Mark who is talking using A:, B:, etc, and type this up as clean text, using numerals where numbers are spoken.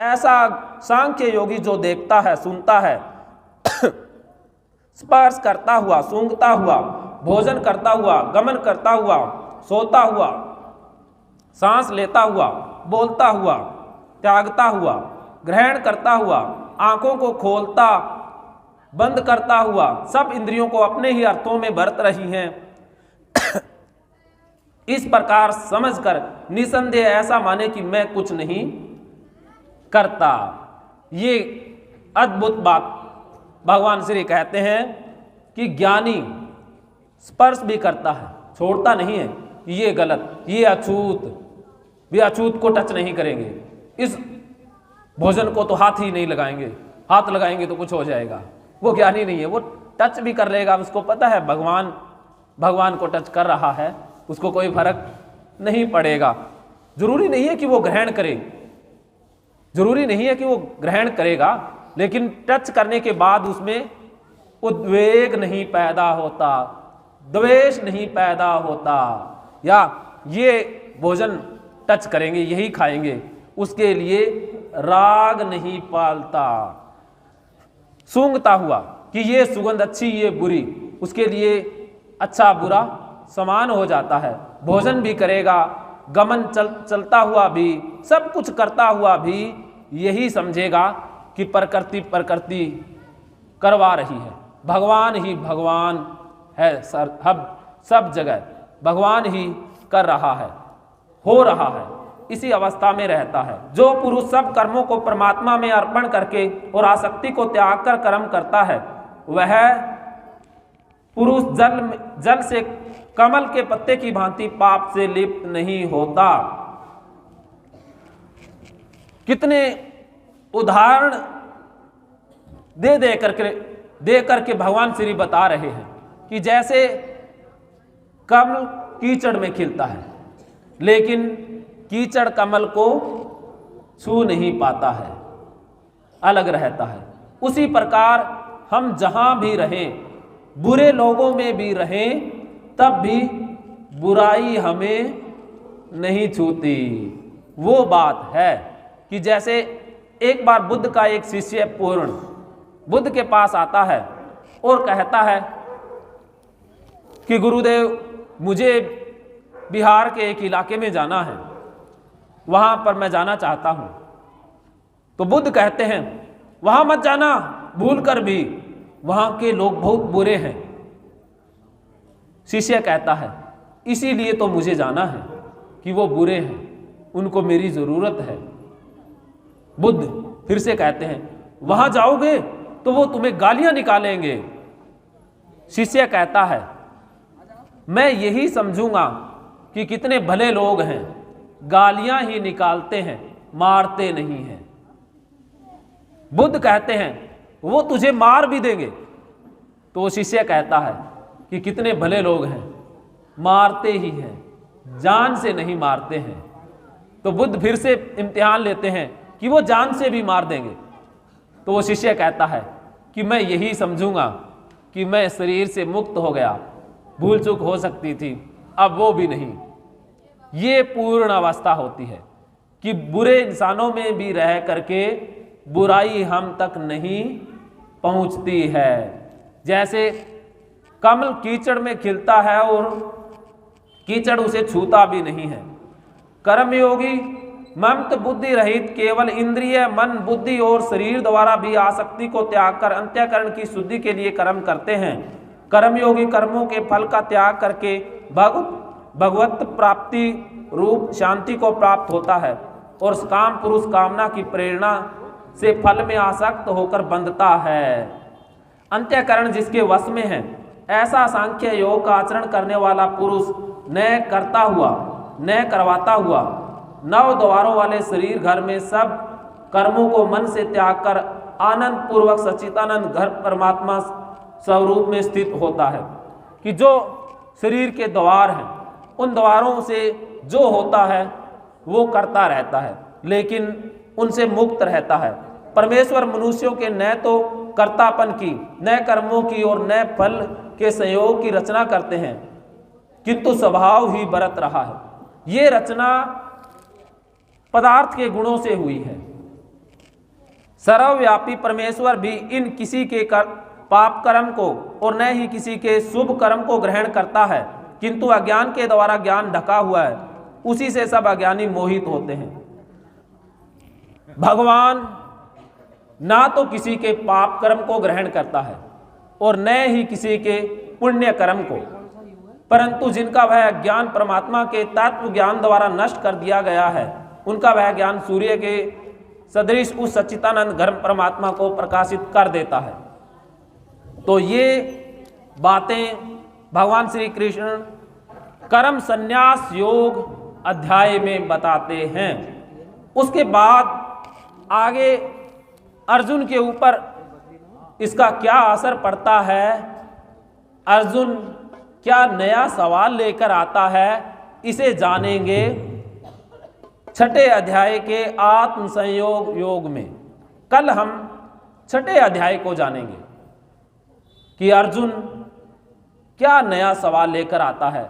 A: ऐसा सांख्य योगी जो देखता है, सुनता है, स्पर्श करता हुआ, सूंघता हुआ, भोजन करता हुआ, गमन करता हुआ, सोता हुआ, सांस लेता हुआ, बोलता हुआ, त्यागता हुआ, ग्रहण करता हुआ, आंखों को खोलता बंद करता हुआ, सब इंद्रियों को अपने ही अर्थों में बरत रही हैं, इस प्रकार समझकर निसंदेह ऐसा माने कि मैं कुछ नहीं करता। ये अद्भुत बात भगवान श्री कहते हैं कि ज्ञानी स्पर्श भी करता है, छोड़ता नहीं है, ये गलत, ये अछूत, भी अछूत को टच नहीं करेंगे, इस भोजन को तो हाथ ही नहीं लगाएंगे, हाथ लगाएंगे तो कुछ हो जाएगा। वो ज्ञानी नहीं है, वो टच भी कर लेगा, उसको पता है भगवान को टच कर रहा है, उसको कोई फर्क नहीं पड़ेगा। जरूरी नहीं है कि वो ग्रहण करे, जरूरी नहीं है कि वो ग्रहण करेगा, लेकिन टच करने के बाद उसमें उद्वेग नहीं पैदा होता, द्वेष नहीं पैदा होता, या ये भोजन टच करेंगे, यही खाएंगे, उसके लिए राग नहीं पालता। सूंघता हुआ कि ये सुगंध अच्छी, ये बुरी, उसके लिए अच्छा बुरा समान हो जाता है। भोजन भी करेगा, गमन चलता हुआ भी, सब कुछ करता हुआ भी यही समझेगा कि प्रकृति करवा रही है, भगवान ही भगवान है, सब जगह भगवान ही कर रहा है, हो रहा है, इसी अवस्था में रहता है। जो पुरुष सब कर्मों को परमात्मा में अर्पण करके और आसक्ति को त्याग कर कर्म करता है, वह पुरुष जल से कमल के पत्ते की भांति पाप से लिप्त नहीं होता। कितने उदाहरण दे करके भगवान श्री बता रहे हैं कि जैसे कमल कीचड़ में खिलता है, लेकिन कीचड़ कमल को छू नहीं पाता है, अलग रहता है। उसी प्रकार हम जहां भी रहें, बुरे लोगों में भी रहें, तब भी बुराई हमें नहीं छूती। वो बात है कि जैसे एक बार बुद्ध का एक शिष्य पूर्ण बुद्ध के पास आता है और कहता है कि गुरुदेव, मुझे बिहार के एक इलाके में जाना है, वहां पर मैं जाना चाहता हूं। तो बुद्ध कहते हैं वहां मत जाना, भूल कर भी, वहां के लोग बहुत बुरे हैं। शिष्य कहता है इसीलिए तो मुझे जाना है कि वो बुरे हैं, उनको मेरी जरूरत है। बुद्ध फिर से कहते हैं वहां जाओगे तो वो तुम्हें गालियां निकालेंगे। शिष्य कहता है मैं यही समझूंगा कि कितने भले लोग हैं, गालियां ही निकालते हैं, मारते नहीं हैं। बुद्ध कहते हैं वो तुझे मार भी देंगे। तो वो शिष्य कहता है कि कितने भले लोग हैं, मारते ही हैं, जान से नहीं मारते हैं। तो बुद्ध फिर से इम्तिहान लेते हैं कि वो जान से भी मार देंगे। तो वो शिष्य कहता है कि मैं यही समझूंगा कि मैं शरीर से मुक्त हो गया, भूल चूक हो सकती थी, अब वो भी नहीं। ये पूर्ण अवस्था होती है कि बुरे इंसानों में भी रह करके बुराई हम तक नहीं पहुंचती है। जैसे कमल कीचड़ में खिलता है और कीचड़ उसे छूता भी नहीं है। कर्मयोगी ममत बुद्धि रहित केवल इंद्रिय, मन, बुद्धि और शरीर द्वारा भी आसक्ति को त्याग कर अंतःकरण की शुद्धि के लिए कर्म करते हैं। कर्मयोगी कर्मों के फल का त्याग करके भगवत प्राप्ति रूप शांति को प्राप्त होता है और काम पुरुष कामना की प्रेरणा से फल में आसक्त होकर बंधता है। अंतःकरण जिसके वश में है, ऐसा सांख्य योग का आचरण करने वाला पुरुष न करता हुआ न करवाता हुआ 9 द्वारों वाले शरीर घर में सब कर्मों को मन से त्याग कर आनंद पूर्वक सच्चिदानंद घर परमात्मा स्वरूप में स्थित होता है। कि जो शरीर के द्वार हैं, उन द्वारों से जो होता है वो करता रहता है, लेकिन उनसे मुक्त रहता है। परमेश्वर मनुष्यों के न तो कर्तापन की, न कर्मों की और न फल के संयोग की रचना करते हैं, किंतु स्वभाव ही बरत रहा है। ये रचना पदार्थ के गुणों से हुई है। सर्वव्यापी परमेश्वर भी इन किसी के पाप कर्म को और न ही किसी के शुभ कर्म को ग्रहण करता है, किंतु अज्ञान के द्वारा ज्ञान ढका हुआ है, उसी से सब अज्ञानी मोहित होते हैं। भगवान ना तो किसी के पाप कर्म को ग्रहण करता है और न ही किसी के पुण्य कर्म को, परंतु जिनका वह ज्ञान परमात्मा के तत्व ज्ञान द्वारा नष्ट कर दिया गया है, उनका वह ज्ञान सूर्य के सदृश उस सच्चिदानंद घर्म परमात्मा को प्रकाशित कर देता है। तो ये बातें भगवान श्री कृष्ण कर्म संन्यास योग अध्याय में बताते हैं। उसके बाद आगे अर्जुन के ऊपर इसका क्या असर पड़ता है, अर्जुन क्या नया सवाल लेकर आता है, इसे जानेंगे छठे अध्याय के आत्म संयोग योग में। कल हम छठे अध्याय को जानेंगे कि अर्जुन क्या नया सवाल लेकर आता है।